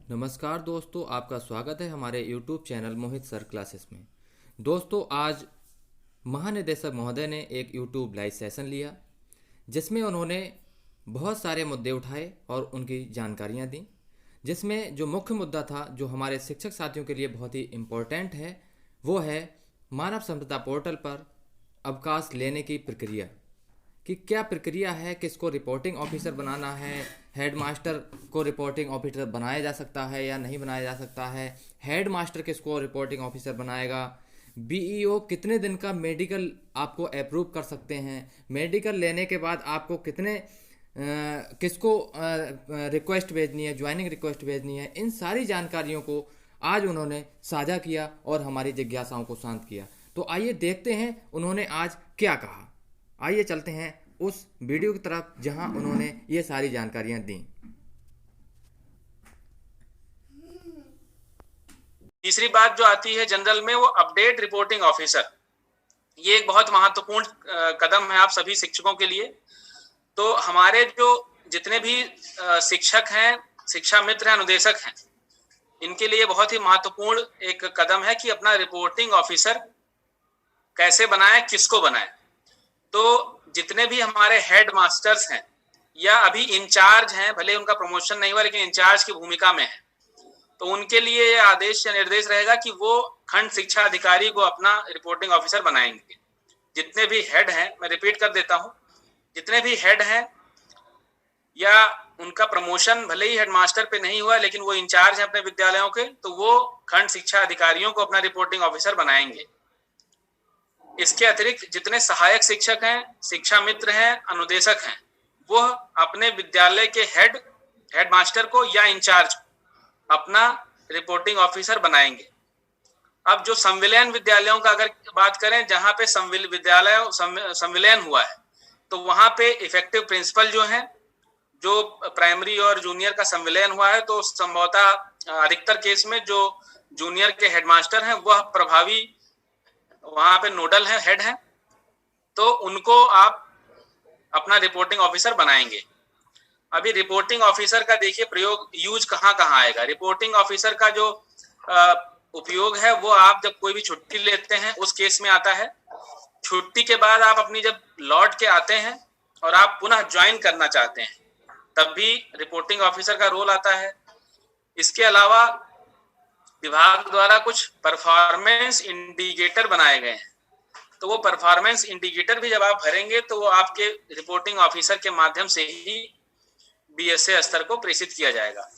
नमस्कार दोस्तों, आपका स्वागत है हमारे YouTube चैनल मोहित सर क्लासेस में। दोस्तों, आज महानिदेशक महोदय ने एक YouTube लाइव सेशन लिया जिसमें उन्होंने बहुत सारे मुद्दे उठाए और उनकी जानकारियां दी। जिसमें जो मुख्य मुद्दा था, जो हमारे शिक्षक साथियों के लिए बहुत ही इम्पोर्टेंट है, वो है मानव संपदा पोर्टल पर अवकाश लेने की प्रक्रिया। कि क्या प्रक्रिया है, किसको रिपोर्टिंग ऑफिसर बनाना है, हेडमास्टर को रिपोर्टिंग ऑफिसर बनाया जा सकता है या नहीं बनाया जा सकता है, हेडमास्टर किसको रिपोर्टिंग ऑफिसर बनाएगा, बीईओ कितने दिन का मेडिकल आपको अप्रूव कर सकते हैं, मेडिकल लेने के बाद आपको किसको रिक्वेस्ट भेजनी है, ज्वाइनिंग रिक्वेस्ट भेजनी है। इन सारी जानकारियों को आज उन्होंने साझा किया और हमारी जिज्ञासाओं को शांत किया। तो आइए देखते हैं उन्होंने आज क्या कहा। आइए चलते हैं उस वीडियो की तरफ जहां उन्होंने ये सारी जानकारियां दी। तीसरी बात जो आती है जनरल में, वो अपडेट रिपोर्टिंग ऑफिसर। ये एक बहुत महत्वपूर्ण कदम है आप सभी शिक्षकों के लिए। तो हमारे जो जितने भी शिक्षक हैं, शिक्षा मित्र हैं, अनुदेशक हैं, इनके लिए बहुत ही महत्वपूर्ण एक कदम है कि अपना रिपोर्टिंग ऑफिसर कैसे बनाए, किसको बनाए। तो जितने भी हमारे हेड मास्टर्स हैं या अभी इंचार्ज हैं, भले उनका प्रमोशन नहीं हुआ लेकिन इंचार्ज की भूमिका में है, तो उनके लिए ये आदेश या निर्देश रहेगा कि वो खंड शिक्षा अधिकारी को अपना रिपोर्टिंग ऑफिसर बनाएंगे। जितने भी हेड हैं, मैं रिपीट कर देता हूं, जितने भी हेड हैं या उनका प्रमोशन भले ही हेडमास्टर पे नहीं हुआ लेकिन वो इंचार्ज हैं अपने विद्यालयों के, तो वो खंड शिक्षा अधिकारियों को अपना रिपोर्टिंग ऑफिसर बनाएंगे। इसके अतिरिक्त जितने सहायक शिक्षक हैं, शिक्षा मित्र हैं, अनुदेशक हैं, वो अपने विद्यालय के हेडमास्टर को या इंचार्ज अपना रिपोर्टिंग ऑफिसर बनाएंगे। अब जो संविलियन विद्यालयों का अगर बात करें, जहां पे संविलियन हुआ है, तो वहां पे इफेक्टिव प्रिंसिपल जो हैं, जो प्राइमरी और जूनियर का संविलियन हुआ है, तो संभवतः अधिकतर केस में जो जूनियर के हेडमास्टर हैं वह प्रभावी वहां पे नोडल है, हेड है, तो उनको आप अपना रिपोर्टिंग ऑफिसर बनाएंगे। अभी रिपोर्टिंग ऑफिसर का देखिए प्रयोग, यूज कहाँ कहाँ आएगा। रिपोर्टिंग ऑफिसर का जो उपयोग है वो आप जब कोई भी छुट्टी लेते हैं उस केस में आता है। छुट्टी के बाद आप अपनी जब लौट के आते हैं और आप पुनः ज्वाइन करना चाहते हैं, तब भी रिपोर्टिंग ऑफिसर का रोल आता है। इसके अलावा विभाग द्वारा कुछ परफॉर्मेंस इंडिकेटर बनाए गए हैं, तो वो परफॉर्मेंस इंडिकेटर भी जब आप भरेंगे तो वो आपके रिपोर्टिंग ऑफिसर के माध्यम से ही बीएसए स्तर को प्रेषित किया जाएगा।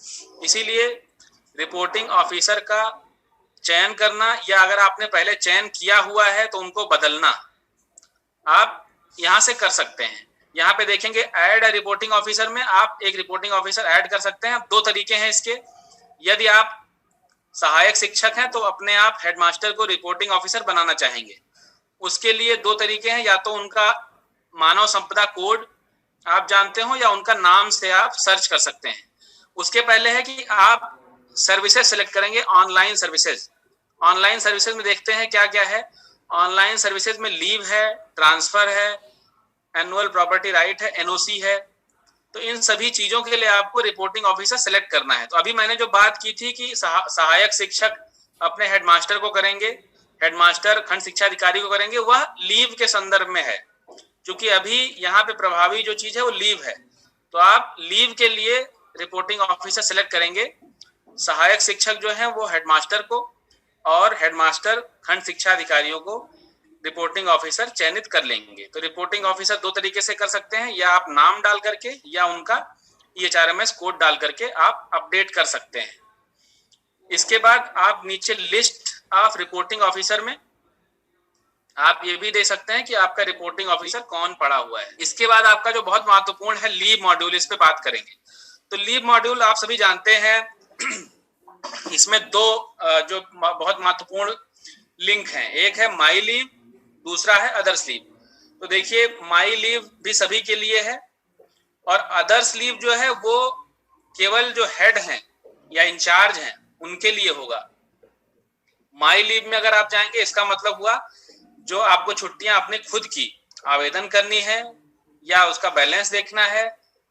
इसीलिए रिपोर्टिंग ऑफिसर का चयन करना, या अगर आपने पहले चयन किया हुआ है तो उनको बदलना आप यहाँ से कर सकते हैं। यहाँ पे देखेंगे ऐड रिपोर्टिंग ऑफिसर में आप एक रिपोर्टिंग ऑफिसर ऐड कर सकते हैं। दो तरीके हैं इसके। यदि आप सहायक शिक्षक हैं तो अपने आप हेडमास्टर को रिपोर्टिंग ऑफिसर बनाना चाहेंगे, उसके लिए दो तरीके हैं। या तो उनका मानव संपदा कोड आप जानते हो या उनका नाम से आप सर्च कर सकते हैं। उसके पहले है कि आप सर्विसेज सेलेक्ट करेंगे, ऑनलाइन सर्विसेज। ऑनलाइन सर्विसेज में देखते हैं क्या क्या है। ऑनलाइन सर्विसेज में लीव है, ट्रांसफर है, एनुअल प्रॉपर्टी राइट है, एनओसी है। तो इन सभी चीजों के लिए आपको रिपोर्टिंग ऑफिसर सेलेक्ट करना है। तो अभी मैंने जो बात की थी कि सहायक शिक्षक अपने हेडमास्टर को करेंगे, हेडमास्टर खंड शिक्षा अधिकारी को करेंगे, वह लीव के संदर्भ में है। क्योंकि अभी यहाँ पे प्रभावी जो चीज है वो लीव है, तो आप लीव के लिए रिपोर्टिंग ऑफिसर सेलेक्ट करेंगे। सहायक शिक्षक जो है वो हेडमास्टर को और हेडमास्टर खंड शिक्षा अधिकारियों को रिपोर्टिंग ऑफिसर चयनित कर लेंगे। तो रिपोर्टिंग ऑफिसर दो तरीके से कर सकते हैं, या आप नाम डाल करके या उनका EHRMS कोड डाल करके आप अपडेट कर सकते हैं। इसके बाद आप नीचे लिस्ट ऑफ रिपोर्टिंग ऑफिसर में आप ये भी दे सकते हैं कि आपका रिपोर्टिंग ऑफिसर कौन पड़ा हुआ है। इसके बाद आपका जो बहुत महत्वपूर्ण है लीव मॉड्यूल, इस पे बात करेंगे। तो लीव मॉड्यूल आप सभी जानते हैं इसमें दो जो बहुत महत्वपूर्ण लिंक हैं, एक है माई लीव, दूसरा है अदर्स लीव। तो देखिए माई लीव भी सभी के लिए है और अदर्स लीव जो है वो केवल जो हेड हैं या इंचार्ज हैं उनके लिए होगा। माई लीव में अगर आप जाएंगे, इसका मतलब हुआ जो आपको छुट्टियां अपनी खुद की आवेदन करनी है, या उसका बैलेंस देखना है,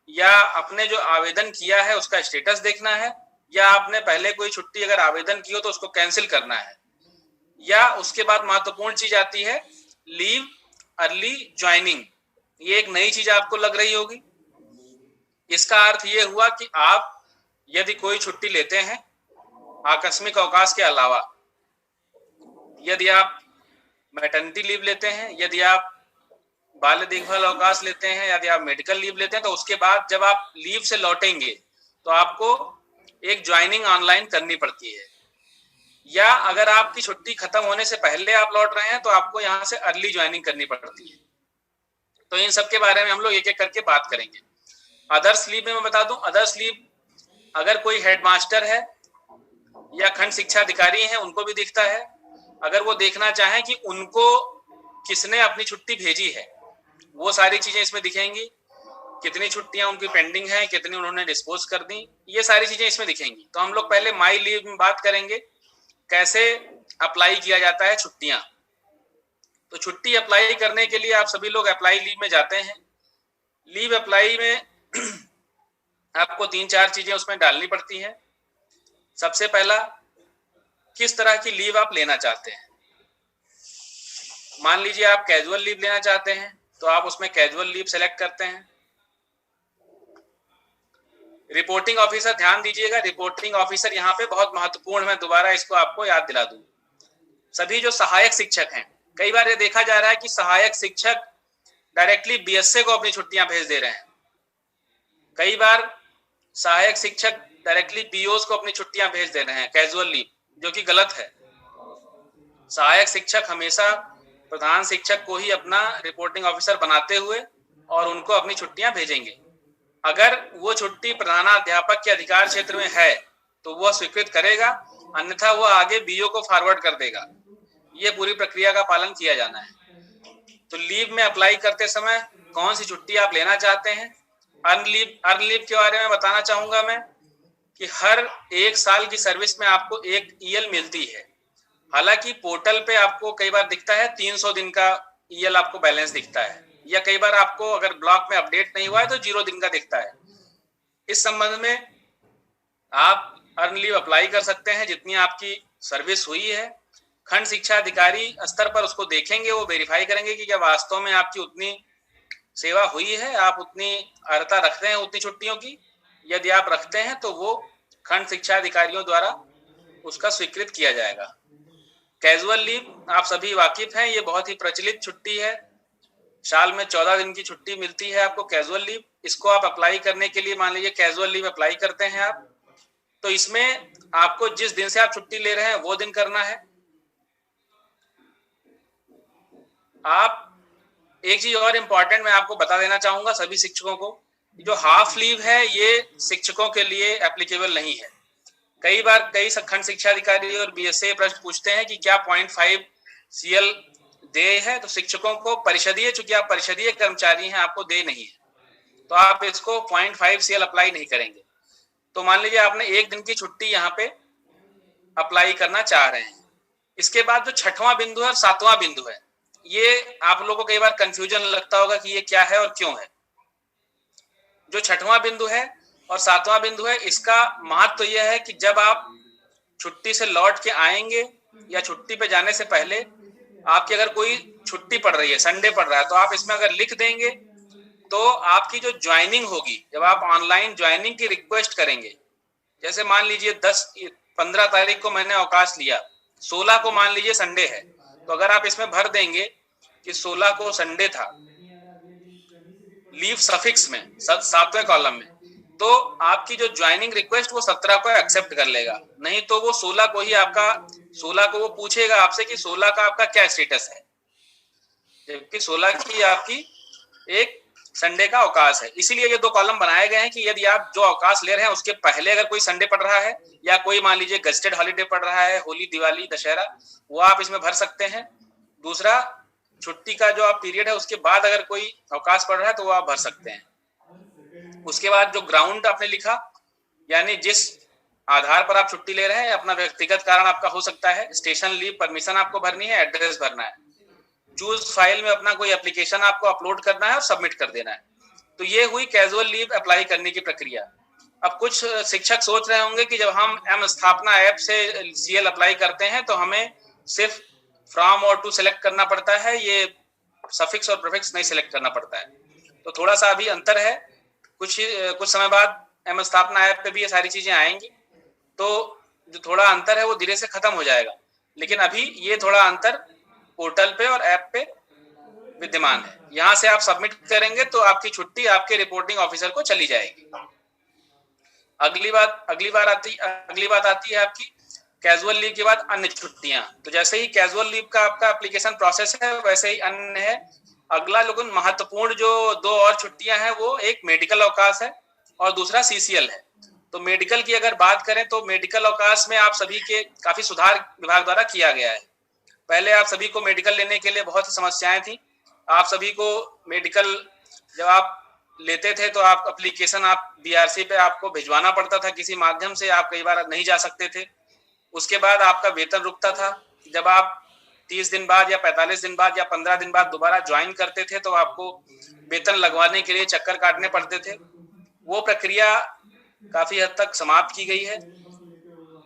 या अपने जो आवेदन किया है उसका स्टेटस देखना है, या आपने पहले कोई छुट्टी अगर आवेदन की हो तो उसको कैंसिल करना है, या उसके बाद महत्वपूर्ण चीज आती है लीव अर्ली ज्वाइनिंग। ये एक नई चीज आपको लग रही होगी। इसका अर्थ ये हुआ कि आप यदि कोई छुट्टी लेते हैं आकस्मिक अवकाश के अलावा, यदि आप मैटरनिटी लीव लेते हैं, यदि आप बाल देखभाल अवकाश लेते हैं, यदि आप मेडिकल लीव लेते हैं, तो उसके बाद जब आप लीव से लौटेंगे तो आपको एक ज्वाइनिंग ऑनलाइन करनी पड़ती है, या अगर आपकी छुट्टी खत्म होने से पहले आप लौट रहे हैं तो आपको यहाँ से अर्ली ज्वाइनिंग करनी पड़ती है। तो इन सब के बारे में हम लोग एक एक करके बात करेंगे। अदर्स लीव में मैं बता दूं, अदर्स लीव अगर कोई हेडमास्टर है या खंड शिक्षा अधिकारी है उनको भी दिखता है। अगर वो देखना चाहें कि उनको किसने अपनी छुट्टी भेजी है, वो सारी चीजें इसमें दिखेंगी। कितनी छुट्टियां उनकी पेंडिंग है, कितनी उन्होंने डिस्पोज कर दी, ये सारी चीजें इसमें दिखेंगी। तो हम लोग पहले माई लीव में बात करेंगे कैसे अप्लाई किया जाता है छुट्टियां। तो छुट्टी अप्लाई करने के लिए आप सभी लोग अप्लाई लीव में जाते हैं। लीव अप्लाई में आपको 3-4 चीजें उसमें डालनी पड़ती हैं। सबसे पहला, किस तरह की लीव आप लेना चाहते हैं। मान लीजिए आप कैजुअल लीव लेना चाहते हैं तो आप उसमें कैजुअल लीव सेलेक्ट करते हैं। रिपोर्टिंग ऑफिसर, ध्यान दीजिएगा, रिपोर्टिंग ऑफिसर यहाँ पे बहुत महत्वपूर्ण है। मैं दोबारा इसको आपको याद दिला दूं। सभी जो सहायक शिक्षक हैं, कई बार ये देखा जा रहा है कि सहायक शिक्षक डायरेक्टली बीएसए को अपनी छुट्टियां भेज दे रहे हैं। कई बार सहायक शिक्षक डायरेक्टली पीओस को अपनी छुट्टियां भेज दे रहे हैं कैजुअल लीव, जो कि गलत है। सहायक शिक्षक हमेशा प्रधान शिक्षक को ही अपना रिपोर्टिंग ऑफिसर बनाते हुए और उनको अपनी छुट्टियां भेजेंगे। अगर वो छुट्टी प्रधानाध्यापक के अधिकार क्षेत्र में है तो वह स्वीकृत करेगा, अन्यथा वो आगे बीओ को फॉरवर्ड कर देगा। ये पूरी प्रक्रिया का पालन किया जाना है। तो लीव में अप्लाई करते समय कौन सी छुट्टी आप लेना चाहते हैं। अर्न लीव के बारे में बताना चाहूंगा मैं कि हर 1 साल की सर्विस में आपको एक ईएल मिलती है। हालांकि पोर्टल पे आपको कई बार दिखता है 300 दिन का ईएल आपको बैलेंस दिखता है, या कई बार आपको अगर ब्लॉक में अपडेट नहीं हुआ है तो 0 दिन का दिखता है। इस संबंध में आप अर्न लीव अप्लाई कर सकते हैं जितनी आपकी सर्विस हुई है। खंड शिक्षा अधिकारी स्तर पर उसको देखेंगे, वो वेरीफाई करेंगे कि क्या वास्तव में आपकी उतनी सेवा हुई है, आप उतनी अर्हता रखते हैं उतनी छुट्टियों की। यदि आप रखते हैं तो वो खंड शिक्षा अधिकारियों द्वारा उसका स्वीकृत किया जाएगा। कैजुअल लीव आप सभी वाकिफ हैं, ये बहुत ही प्रचलित छुट्टी है। साल में 14 दिन की छुट्टी मिलती है आपको कैजुअल लीव। इसको आप अप्लाई करने के लिए, मान लीजिए कैजुअल लीव अप्लाई करते हैं आप, तो इसमें आपको जिस दिन से आप छुट्टी ले रहे हैं वो दिन करना है। आप एक चीज और इम्पोर्टेंट मैं आपको बता देना चाहूंगा सभी शिक्षकों को, जो हाफ लीव है ये शिक्षकों के लिए एप्लीकेबल नहीं है। कई बार कई खंड शिक्षा अधिकारी और बीएसए प्रश्न पूछते हैं कि क्या 0.5 सीएल दे है, तो शिक्षकों को परिषदीय, चूंकि आप परिषदीय कर्मचारी हैं, आपको दे नहीं है, तो आप इसको 0.5 सीएल अप्लाई नहीं करेंगे। तो मान लीजिए आपने 1 दिन की छुट्टी यहाँ पे अप्लाई करना चाह रहे हैं। इसके बाद जो 6वां बिंदु है और 7वां बिंदु है, ये आप लोगों को कई बार कंफ्यूजन लगता होगा कि ये क्या है और क्यों है। जो 6वां बिंदु है और 7वां बिंदु है, इसका महत्व तो यह है कि जब आप छुट्टी से लौट के आएंगे या छुट्टी पे जाने से पहले आपकी अगर कोई छुट्टी पड़ रही है, संडे पड़ रहा है, तो आप इसमें अगर लिख देंगे तो आपकी जो ज्वाइनिंग होगी, जब आप ऑनलाइन ज्वाइनिंग की रिक्वेस्ट करेंगे, जैसे मान लीजिए 15 तारीख को मैंने अवकाश लिया, 16 को मान लीजिए संडे है, तो अगर आप इसमें भर देंगे कि 16 को संडे था लीव सफिक्स में 7वें कॉलम में, तो आपकी जो ज्वाइनिंग रिक्वेस्ट वो 17 को एक्सेप्ट कर लेगा। नहीं तो वो 16 को ही आपका 16 को वो पूछेगा आपसे कि 16 का आपका क्या स्टेटस है, जबकि 16 की आपकी एक संडे का अवकाश है। इसीलिए ये 2 कॉलम बनाए गए हैं कि यदि आप जो अवकाश ले रहे हैं उसके पहले अगर कोई संडे पड़ रहा है या कोई मान लीजिए गजेटेड हॉलीडे पड़ रहा है, होली, दिवाली, दशहरा, वो आप इसमें भर सकते हैं। दूसरा, छुट्टी का जो आप पीरियड है उसके बाद अगर कोई अवकाश पड़ रहा है तो वो आप भर सकते हैं। उसके बाद जो ग्राउंड आपने लिखा, यानी जिस आधार पर आप छुट्टी ले रहे हैं, अपना व्यक्तिगत कारण आपका हो सकता है, स्टेशन लीव परमिशन आपको भरनी है, एड्रेस भरना है, चूज फाइल में अपना कोई एप्लीकेशन आपको अपलोड करना है और सबमिट कर देना है। तो ये हुई कैजुअल लीव अप्लाई करने की प्रक्रिया। अब कुछ शिक्षक सोच रहे होंगे कि जब हम एम स्थापना ऐप से सीएल अप्लाई करते हैं तो हमें सिर्फ फ्रॉम और टू सेलेक्ट करना पड़ता है, ये सफिक्स और प्रीफिक्स नहीं सेलेक्ट करना पड़ता है। तो थोड़ा सा अभी अंतर है, कुछ समय बाद एम स्थापना ऐप पे भी ये सारी चीजें आएंगी, तो जो थोड़ा अंतर है वो धीरे से खत्म हो जाएगा। लेकिन अभी ये थोड़ा अंतर पोर्टल पे और ऐप पे विद्यमान है। यहाँ से आप सबमिट करेंगे तो आपकी छुट्टी आपके रिपोर्टिंग ऑफिसर को चली जाएगी। अगली बात आती है आपकी कैजुअल लीव के बाद अन्य छुट्टियां। तो जैसे ही कैजुअल लीव का आपका एप्लीकेशन प्रोसेस है, वैसे ही अन्य है। अगला लेकिन महत्वपूर्ण जो 2 और छुट्टियां हैं, वो एक मेडिकल अवकाश है और दूसरा सीसीएल है। तो मेडिकल की अगर बात करें तो मेडिकल अवकाश में आप सभी के काफी सुधार विभाग द्वारा किया गया है। पहले आप सभी को मेडिकल लेने के लिए बहुत सी समस्याएं थी। आप सभी को मेडिकल जब आप लेते थे तो आप एप्लीकेशन आप बीआरसी पे आपको भिजवाना पड़ता था किसी माध्यम से, आप कई बार नहीं जा सकते थे। उसके बाद आपका वेतन रुकता था। जब आप 30 दिन बाद या 45 दिन बाद या 15 दिन बाद दोबारा ज्वाइन करते थे तो आपको वेतन लगवाने के लिए चक्कर काटने पड़ते थे। वो प्रक्रिया काफी हद तक समाप्त की गई है।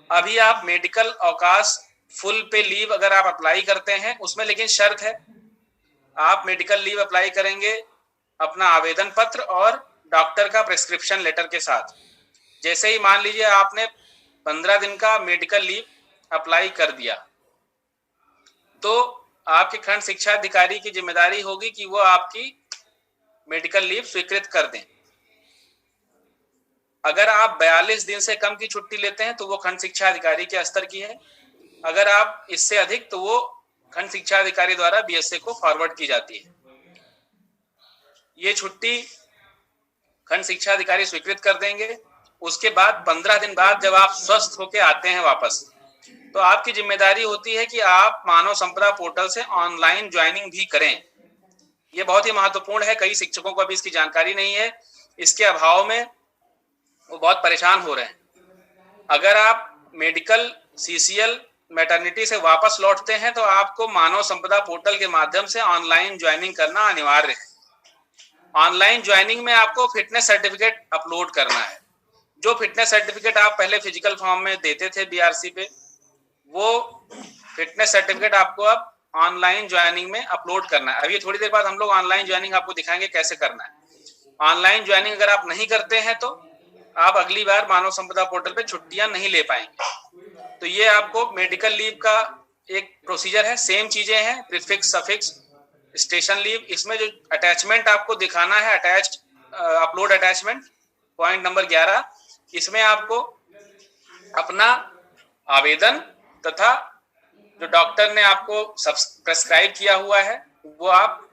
अभी आप मेडिकल अवकाश फुल पे लीव अगर आप अप्लाई करते हैं, उसमें लेकिन शर्त है, आप मेडिकल लीव अप्लाई करेंगे अपना आवेदन पत्र और डॉक्टर का प्रिस्क्रिप्शन लेटर के साथ। जैसे ही मान लीजिए आपने 15 दिन का मेडिकल लीव अप्लाई कर दिया, तो आपके खंड शिक्षा अधिकारी की जिम्मेदारी होगी कि वो आपकी मेडिकल लीव स्वीकृत कर दें। अगर आप 42 दिन से कम की छुट्टी लेते हैं तो वो खंड शिक्षा अधिकारी के स्तर की है। अगर आप इससे अधिक, तो वो खंड शिक्षा अधिकारी द्वारा बीएसए को फॉरवर्ड की जाती है। ये छुट्टी खंड शिक्षा अधिकारी स्वीकृत कर देंगे। उसके बाद 15 दिन बाद जब आप स्वस्थ होके आते हैं वापस, तो आपकी जिम्मेदारी होती है कि आप मानव संपदा पोर्टल से ऑनलाइन ज्वाइनिंग भी करें। ये बहुत ही महत्वपूर्ण है। कई शिक्षकों को अभी इसकी जानकारी नहीं है। इसके अभाव में वो बहुत परेशान हो रहे हैं। अगर आप मेडिकल, सीसीएल, मैटरनिटी से वापस लौटते हैं तो आपको मानव संपदा पोर्टल के माध्यम से ऑनलाइन ज्वाइनिंग करना अनिवार्य है। ऑनलाइन ज्वाइनिंग में आपको फिटनेस सर्टिफिकेट अपलोड करना है। जो फिटनेस सर्टिफिकेट आप पहले फिजिकल फॉर्म में देते थे बीआरसी पे, वो फिटनेस सर्टिफिकेट आपको अब ऑनलाइन ज्वाइनिंग में अपलोड करना है। अभी थोड़ी देर बाद हम लोग ऑनलाइन ज्वाइनिंग आपको दिखाएंगे कैसे करना है। ऑनलाइन ज्वाइनिंग अगर आप नहीं करते हैं तो आप अगली बार मानव संपदा पोर्टल पे छुट्टियां नहीं ले पाएंगे। तो ये आपको मेडिकल लीव का एक प्रोसीजर है। सेम चीजें हैं, प्रीफिक्स, सफिक्स, स्टेशन लीव। इसमें जो अटैचमेंट आपको दिखाना है, attached upload attachment, point number 11, इसमें आपको अपना आवेदन तथा जो डॉक्टर ने आपको प्रेस्क्राइब किया हुआ है वो आप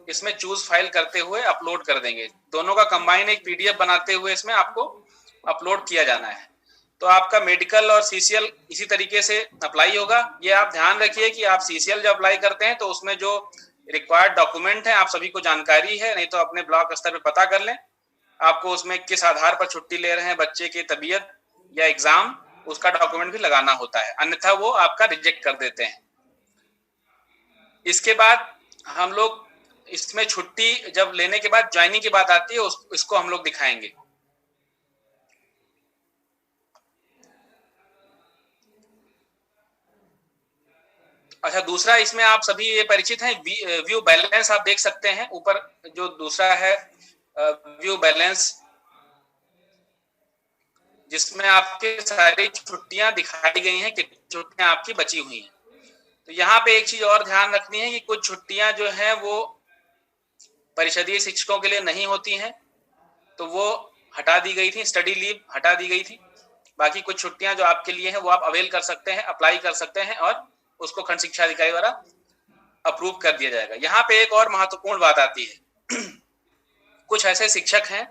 इसमें चूज फाइल करते हुए अपलोड कर देंगे। दोनों का कंबाइन एक पीडीएफ बनाते हुए इसमें आपको अपलोड किया जाना है। तो आपका मेडिकल और सीसीएल इसी तरीके से अप्लाई होगा। ये आप ध्यान रखिए कि आप सीसीएल जब अप्लाई करते हैं तो उसमें जो रिक्वायर्ड डॉक्यूमेंट है आप सभी को जानकारी है, नहीं तो अपने ब्लॉक स्तर पे पता कर लें। आपको उसमें किस आधार पर छुट्टी ले रहे हैं, बच्चे की तबीयत या एग्जाम, उसका डॉक्यूमेंट भी लगाना होता है, अन्यथा वो आपका रिजेक्ट कर देते हैं। इसके बाद हम लोग इसमें छुट्टी जब लेने के बाद ज्वाइनिंग की बात आती है, इसको हम लोग दिखाएंगे। अच्छा, दूसरा इसमें आप सभी ये परिचित हैं, व्यू बैलेंस आप देख सकते हैं ऊपर जो दूसरा है व्यू बैलेंस, जिसमें आपके सारी छुट्टियां दिखाई गई हैं कि छुट्टियां आपकी बची हुई हैं। तो यहाँ पे एक चीज और ध्यान रखनी है कि कुछ छुट्टियां जो हैं वो परिषदीय शिक्षकों के लिए नहीं होती हैं, तो वो हटा दी गई थी, स्टडी लीव हटा दी गई थी। बाकी कुछ छुट्टियां जो आपके लिए हैं वो आप अवेल कर सकते हैं, अप्लाई कर सकते हैं और उसको खंड शिक्षा अधिकारी द्वारा अप्रूव कर दिया जाएगा। यहाँ पे एक और महत्वपूर्ण बात आती है कुछ ऐसे शिक्षक हैं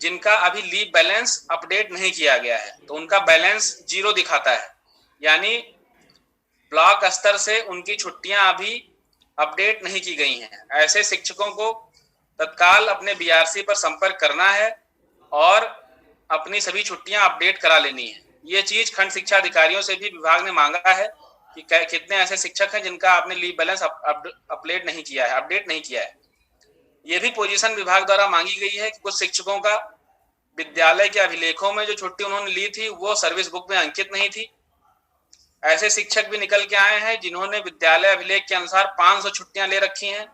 जिनका अभी लीव बैलेंस अपडेट नहीं किया गया है, तो उनका बैलेंस 0 दिखाता है, यानी ब्लॉक स्तर से उनकी छुट्टियां अभी अपडेट नहीं की गई हैं। ऐसे शिक्षकों को तत्काल अपने बीआरसी पर संपर्क करना है और अपनी सभी छुट्टियां अपडेट करा लेनी है। ये चीज खंड शिक्षा अधिकारियों से भी विभाग ने मांगा है कि कितने ऐसे शिक्षक हैं जिनका आपने लीव बैलेंस अपडेट नहीं किया है, अपडेट नहीं किया है। ये भी पोजीशन विभाग द्वारा मांगी गई है कि कुछ शिक्षकों का विद्यालय के अभिलेखों में जो छुट्टी उन्होंने ली थी वो सर्विस बुक में अंकित नहीं थी। ऐसे शिक्षक भी निकल के आए हैं जिन्होंने विद्यालय अभिलेख के अनुसार 500 छुट्टियां ले रखी हैं,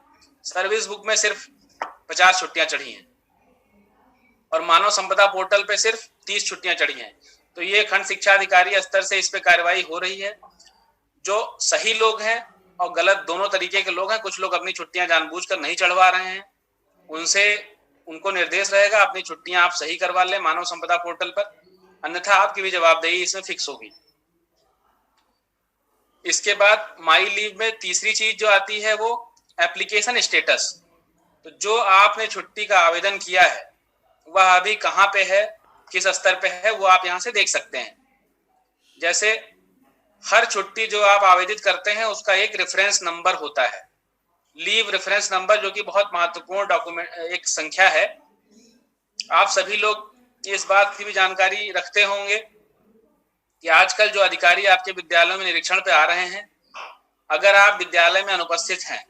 सर्विस बुक में सिर्फ 50 छुट्टियां चढ़ी हैं और मानव संपदा पोर्टल पे सिर्फ 30 छुट्टियां चढ़ी हैं। तो ये खंड शिक्षा अधिकारी स्तर से इस पे कार्रवाई हो रही है। जो सही लोग हैं और गलत दोनों तरीके के लोग हैं, कुछ लोग अपनी छुट्टियां जानबूझकर नहीं चढ़वा रहे हैं, उनको निर्देश रहेगा अपनी छुट्टियां आप सही करवा लें मानव संपदा पोर्टल पर, अन्यथा आपकी भी जवाबदेही इसमें फिक्स होगी। इसके बाद माई लीव में तीसरी चीज जो आती है वो एप्लीकेशन स्टेटस। तो जो आपने छुट्टी का आवेदन किया है वह अभी कहाँ पे है, किस स्तर पे है, वो आप यहाँ से देख सकते हैं। जैसे हर छुट्टी जो आप आवेदित करते हैं उसका एक रेफरेंस नंबर होता है, लीव रेफरेंस नंबर, जो कि बहुत महत्वपूर्ण डॉक्यूमेंट एक संख्या है। आप सभी लोग इस बात की भी जानकारी रखते होंगे कि आजकल जो अधिकारी आपके विद्यालयों में निरीक्षण पे आ रहे हैं, अगर आप विद्यालय में अनुपस्थित हैं,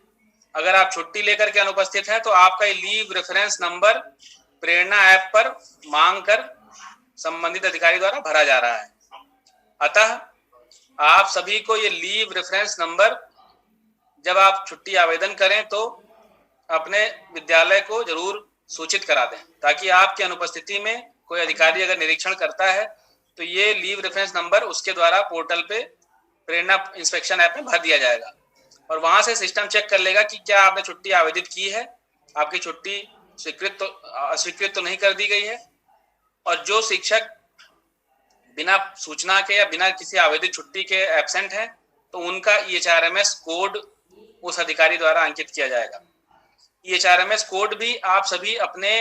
अगर आप छुट्टी लेकर के अनुपस्थित हैं, तो आपका लीव रेफरेंस नंबर प्रेरणा ऐप पर मांग कर संबंधित अधिकारी द्वारा भरा जा रहा है। अतः आप सभी को ये लीव रेफरेंस नंबर जब आप छुट्टी आवेदन करें तो अपने विद्यालय को जरूर सूचित करा दें, ताकि आपकी अनुपस्थिति में कोई अधिकारी अगर निरीक्षण करता है तो ये लीव रेफरेंस नंबर उसके द्वारा पोर्टल पे प्रेरणा इंस्पेक्शन ऐप में भर दिया जाएगा और वहां से सिस्टम चेक कर लेगा कि क्या आपने छुट्टी आवेदित की है, आपकी छुट्टी अस्वीकृत तो नहीं कर दी गई है। और जो शिक्षक बिना सूचना के या बिना किसी आवेदित छुट्टी के एब्सेंट है तो उनका EHRMS कोड उस अधिकारी द्वारा अंकित किया जाएगा। EHRMS कोड भी आप सभी अपने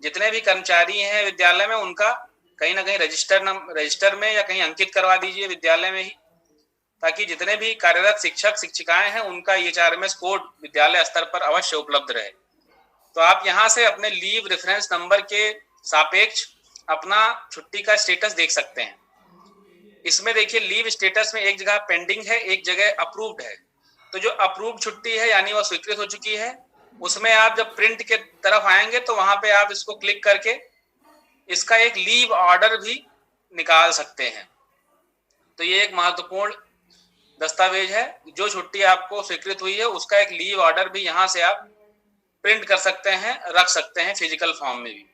जितने भी कर्मचारी हैं विद्यालय में उनका कहीं ना कहीं रजिस्टर में या कहीं अंकित करवा दीजिए विद्यालय में ही, ताकि जितने भी कार्यरत शिक्षक शिक्षिकाएं हैं उनका EHRMS कोड विद्यालय स्तर पर अवश्य उपलब्ध रहे। तो आप यहाँ से अपने लीव रेफरेंस नंबर के सापेक्ष अपना छुट्टी का स्टेटस देख सकते हैं। इसमें देखिए लीव स्टेटस में एक जगह पेंडिंग है, एक जगह अप्रूव्ड है। तो जो अप्रूव्ड छुट्टी है यानी वो स्वीकृत हो चुकी है, उसमें आप जब प्रिंट के तरफ आएंगे तो वहां पे आप इसको क्लिक करके इसका एक लीव ऑर्डर भी निकाल सकते हैं। तो ये एक महत्वपूर्ण दस्तावेज है, जो छुट्टी आपको स्वीकृत हुई है उसका एक लीव ऑर्डर भी यहाँ से आप प्रिंट कर सकते हैं, रख सकते हैं फिजिकल फॉर्म में भी।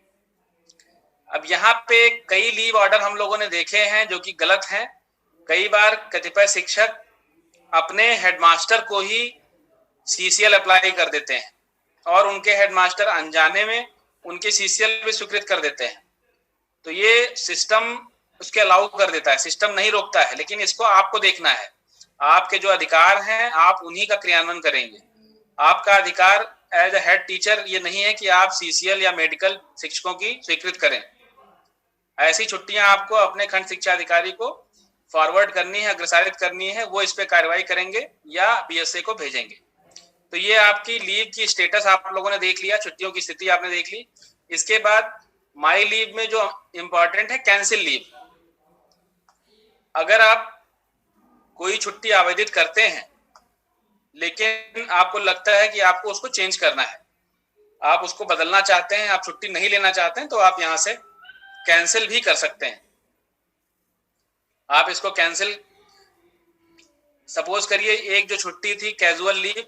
अब यहाँ पे कई लीव ऑर्डर हम लोगों ने देखे हैं जो कि गलत हैं। कई बार कतिपय शिक्षक अपने हेडमास्टर को ही CCL अप्लाई कर देते हैं और उनके हेडमास्टर अनजाने में उनके CCL भी स्वीकृत कर देते हैं। तो ये सिस्टम उसके अलाउ कर देता है, सिस्टम नहीं रोकता है, लेकिन इसको आपको देखना है। आपके जो अधिकार हैं आप उन्हीं का क्रियान्वयन करेंगे। आपका अधिकार एज ए हेड टीचर ये नहीं है कि आप CCL या मेडिकल शिक्षकों की स्वीकृत करें। ऐसी छुट्टियां आपको अपने खंड शिक्षा अधिकारी को फॉरवर्ड करनी है, अग्रसारित करनी है, वो इस पे कार्रवाई करेंगे या BSA को भेजेंगे। तो ये आपकी लीव की स्टेटस आप लोगों ने देख लिया, छुट्टियों की स्थिति आपने देख ली। इसके बाद माई लीव में जो इंपॉर्टेंट है कैंसिल लीव। अगर आप कोई छुट्टी आवेदित करते हैं लेकिन आपको लगता है कि आपको उसको चेंज करना है, आप उसको बदलना चाहते हैं, आप छुट्टी नहीं लेना चाहते हैं, तो आप यहाँ से कैंसिल भी कर सकते हैं। आप इसको कैंसिल, सपोज करिए एक जो छुट्टी थी कैजुअल लीव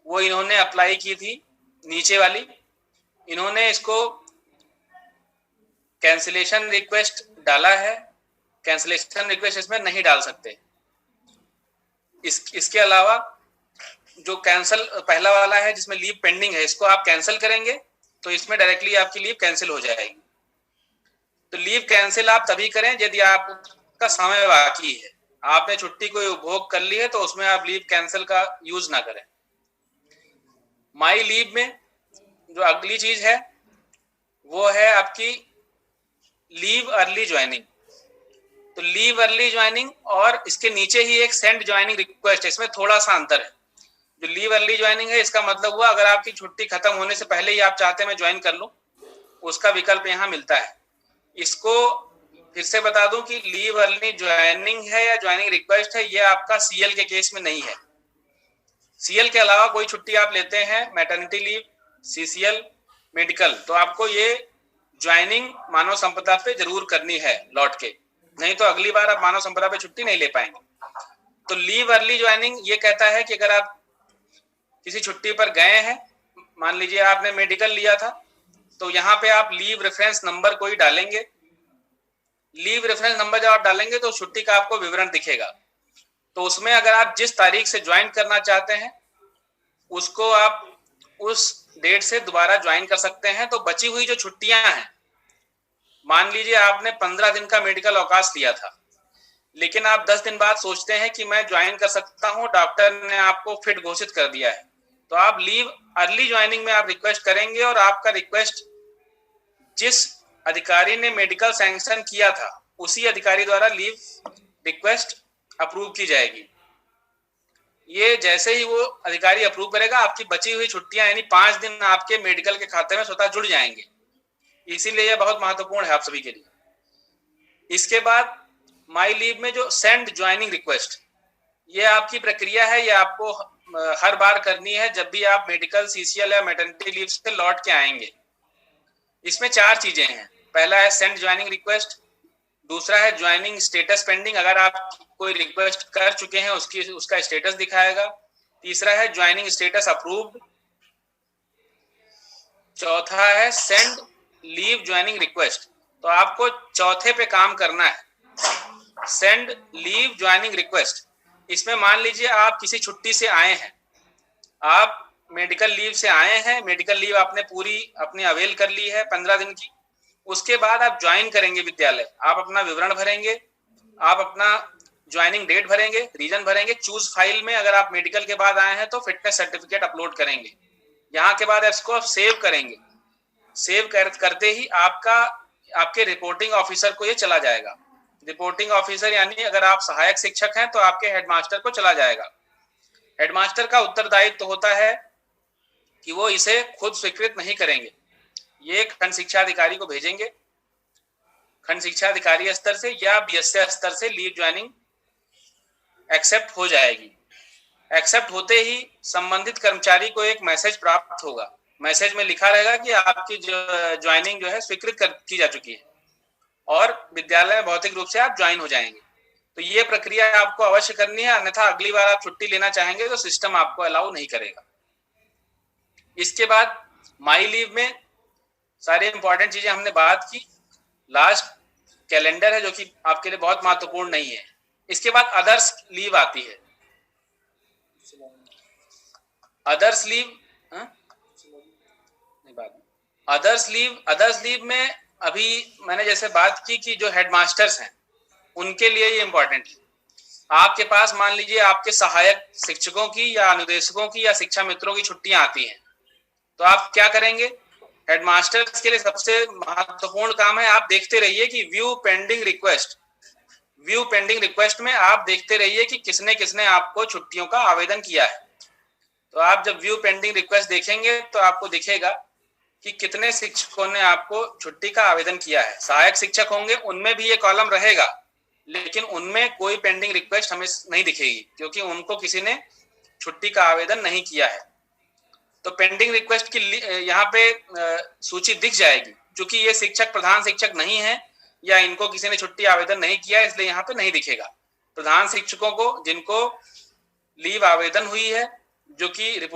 वो इन्होंने अप्लाई की थी नीचे वाली, इन्होंने इसको कैंसिलेशन रिक्वेस्ट डाला है, कैंसिलेशन रिक्वेस्ट इसमें नहीं डाल सकते। इसके अलावा जो कैंसिल पहला वाला है जिसमें लीव पेंडिंग है, इसको आप कैंसिल करेंगे तो इसमें डायरेक्टली आपकी लीव कैंसिल हो जाएगी। तो लीव कैंसिल आप तभी करें यदि आपका समय बाकी है, आपने छुट्टी को उपभोग कर ली है तो उसमें आप लीव कैंसिल का यूज ना करें। माई लीव में जो अगली चीज है वो है आपकी लीव अर्ली ज्वाइनिंग। तो लीव अर्ली ज्वाइनिंग और इसके नीचे ही एक सेंड ज्वाइनिंग रिक्वेस्ट है, इसमें थोड़ा सा अंतर है। जो लीव अर्ली ज्वाइनिंग है इसका मतलब हुआ अगर आपकी छुट्टी खत्म होने से पहले ही आप चाहते हैं मैं ज्वाइन कर लूं, उसका विकल्प यहाँ मिलता है। इसको फिर से बता दूं कि लीव अर्ली ज्वाइनिंग है या ज्वाइनिंग रिक्वेस्ट है, ये आपका CL के केस में नहीं है। CL के अलावा कोई छुट्टी आप लेते हैं, मैटरनिटी लीव, CCL, मेडिकल, तो आपको ये ज्वाइनिंग मानव संपदा पे जरूर करनी है लौट के, नहीं तो अगली बार आप मानव संपदा पे छुट्टी नहीं ले पाएंगे। तो लीव अर्ली ज्वाइनिंग ये कहता है कि अगर आप किसी छुट्टी पर गए हैं, मान लीजिए आपने मेडिकल लिया था, तो यहाँ पे आप लीव रेफरेंस नंबर कोई डालेंगे। लीव रेफरेंस नंबर जब आप डालेंगे तो छुट्टी का आपको विवरण दिखेगा। तो उसमें अगर आप जिस तारीख से ज्वाइन करना चाहते हैं उसको आप उस डेट से दोबारा ज्वाइन कर सकते हैं। तो बची हुई जो छुट्टियां हैं, मान लीजिए आपने 15 दिन का मेडिकल अवकाश लिया था, लेकिन आप 10 दिन बाद सोचते हैं कि मैं ज्वाइन कर सकता हूं, डॉक्टर ने आपको फिट घोषित कर दिया है, तो आप लीव अर्ली ज्वाइनिंग में आप रिक्वेस्ट करेंगे और आपका रिक्वेस्ट जिस अधिकारी ने मेडिकल सैंक्शन किया था उसी अधिकारी द्वारा लीव रिक्वेस्ट अप्रूव की जाएगी। ये जैसे ही वो अधिकारी अप्रूव करेगा, आपकी बची हुई छुट्टियां यानी 5 दिन आपके मेडिकल के खाते में स्वतः जुड़ जाएंगे। इसीलिए यह बहुत महत्वपूर्ण है आप सभी के लिए। इसके बाद माई लीव में जो सेंड ज्वाइनिंग रिक्वेस्ट, ये आपकी प्रक्रिया है, ये आपको हर बार करनी है जब भी आप मेडिकल, सीसीएल या मैटरनिटी लीव से लौट के आएंगे। इसमें 4 चीजें हैं। पहला है सेंड ज्वाइनिंग रिक्वेस्ट, दूसरा है ज्वाइनिंग स्टेटस पेंडिंग, अगर आप कोई रिक्वेस्ट कर चुके हैं उसका स्टेटस दिखाएगा। तीसरा है ज्वाइनिंग स्टेटस अप्रूव्ड। चौथा है सेंड लीव ज्वाइनिंग रिक्वेस्ट। तो आपको चौथे पे काम करना है, सेंड लीव ज्वाइनिंग रिक्वेस्ट। इसमें मान लीजिए आप किसी छुट्टी से आए हैं, आप मेडिकल लीव से आए हैं, मेडिकल लीव आपने पूरी अपनी अवेल कर ली है 15 दिन की। उसके बाद आप ज्वाइन करेंगे विद्यालय, आप अपना विवरण भरेंगे, आप अपना ज्वाइनिंग डेट भरेंगे, रीजन भरेंगे, चूज फाइल में अगर आप मेडिकल के बाद आए हैं तो फिटनेस सर्टिफिकेट अपलोड करेंगे। यहाँ के बाद इसको आप सेव करेंगे। सेव करते ही आपके रिपोर्टिंग ऑफिसर को ये चला जाएगा। रिपोर्टिंग ऑफिसर यानी अगर आप सहायक शिक्षक हैं तो आपके हेडमास्टर को चला जाएगा। हेडमास्टर का उत्तरदायित्व तो होता है कि वो इसे खुद स्वीकृत नहीं करेंगे, ये खंड शिक्षा अधिकारी को भेजेंगे। खंड शिक्षा अधिकारी स्तर से या बीएसए स्तर से लीव ज्वाइनिंग एक्सेप्ट हो जाएगी। एक्सेप्ट होते ही संबंधित कर्मचारी को एक मैसेज प्राप्त होगा। मैसेज में लिखा रहेगा कि आपकी ज्वाइनिंग जो है स्वीकृत की जा चुकी है और विद्यालय में भौतिक रूप से आप ज्वाइन हो जाएंगे। तो ये प्रक्रिया आपको अवश्य करनी है, अन्यथा अगली बार आप छुट्टी लेना चाहेंगे तो सिस्टम आपको अलाउ नहीं करेगा। इसके बाद माई लीव में सारी इंपॉर्टेंट चीजें हमने बात की। लास्ट कैलेंडर है जो कि आपके लिए बहुत महत्वपूर्ण नहीं है। इसके बाद अदर्स लीव आती है। अदर्स लीव अदर्स लीव में अभी मैंने जैसे बात की कि जो हेडमास्टर्स हैं उनके लिए ये इंपॉर्टेंट है। आपके पास मान लीजिए आपके सहायक शिक्षकों की या अनुदेशकों की या शिक्षा मित्रों की छुट्टियां आती हैं, तो आप क्या करेंगे? हेडमास्टर्स के लिए सबसे महत्वपूर्ण काम है, आप देखते रहिए कि व्यू पेंडिंग रिक्वेस्ट में आप देखते रहिए कि किसने किसने आपको छुट्टियों का आवेदन किया है। तो आप जब व्यू पेंडिंग रिक्वेस्ट देखेंगे तो आपको दिखेगा कि कितने शिक्षकों ने आपको छुट्टी का आवेदन किया है। सहायक शिक्षक होंगे उनमें भी ये कॉलम रहेगा, लेकिन उनमें कोई पेंडिंग रिक्वेस्ट हमें नहीं दिखेगी क्योंकि उनको किसी ने छुट्टी का आवेदन नहीं किया है। तो पेंडिंग रिक्वेस्ट की यहाँ पे सूची दिख जाएगी। क्योंकि ये शिक्षक प्रधान शिक्षक नहीं है या इनको किसी ने छुट्टी आवेदन नहीं किया, इसलिए यहाँ पे नहीं दिखेगा। प्रधान शिक्षकों को जिनको लीव आवेदन हुई है, जो कि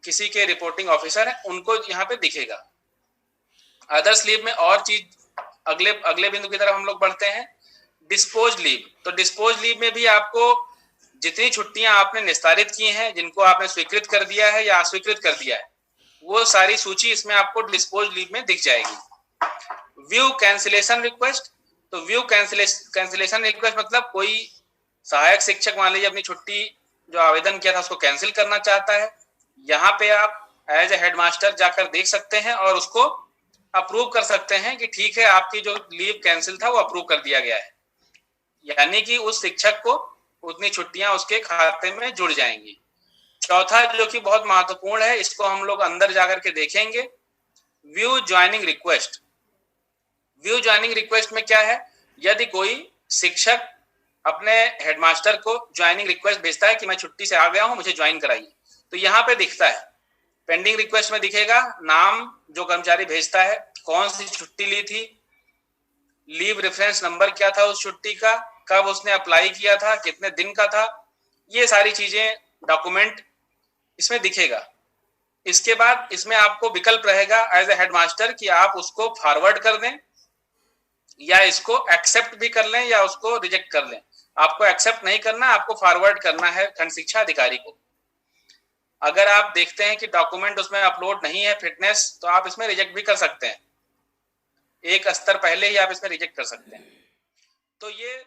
किसी के रिपोर्टिंग ऑफिसर है, उनको यहाँ पे दिखेगा। अदर्स लीव में और चीज अगले बिंदु की तरफ हम लोग बढ़ते हैं, डिस्पोज लीव। तो डिस्पोज लीव में भी आपको जितनी छुट्टियां आपने निस्तारित की हैं, जिनको आपने स्वीकृत कर दिया है या अस्वीकृत कर दिया है, वो सारी सूची इसमें आपको डिस्पोज लीव में दिख जाएगी। View cancellation request. तो व्यू कैंसिलेशन रिक्वेस्ट मतलब कोई सहायक शिक्षक मान लीजिए अपनी छुट्टी जो आवेदन किया था उसको कैंसिल करना चाहता है। यहाँ पे आप एज ए हेडमास्टर जाकर देख सकते हैं और उसको अप्रूव कर सकते हैं कि ठीक है, आपकी जो लीव कैंसिल था वो अप्रूव कर दिया गया है, यानी कि उस शिक्षक को उतनी छुट्टियां उसके खाते में जुड़ जाएंगी। चौथा जो कि बहुत महत्वपूर्ण है, इसको हम लोग अंदर जाकर के देखेंगे, view joining request. View joining request में क्या है? यदि कोई शिक्षक अपने हेडमास्टर को ज्वाइनिंग रिक्वेस्ट भेजता है कि मैं छुट्टी से आ गया हूं, मुझे ज्वाइन कराइए, तो यहाँ पे दिखता है पेंडिंग रिक्वेस्ट में दिखेगा नाम जो कर्मचारी भेजता है, कौन सी छुट्टी ली थी, लीव रेफरेंस नंबर क्या था उस छुट्टी का, कब उसने अप्लाई किया था, कितने दिन का था, ये सारी चीजें डॉक्यूमेंट इसमें दिखेगा। इसके बाद इसमें आपको विकल्प रहेगा एज ए हेडमास्टर कि आप उसको फॉरवर्ड कर दें या इसको एक्सेप्ट भी कर लें या उसको रिजेक्ट कर लें। आपको एक्सेप्ट नहीं करना, आपको फॉरवर्ड करना है खंड शिक्षा अधिकारी को। अगर आप देखते हैं कि डॉक्यूमेंट उसमें अपलोड नहीं है फिटनेस, तो आप इसमें रिजेक्ट भी कर सकते हैं, एक स्तर पहले ही आप इसमें रिजेक्ट कर सकते हैं। तो ये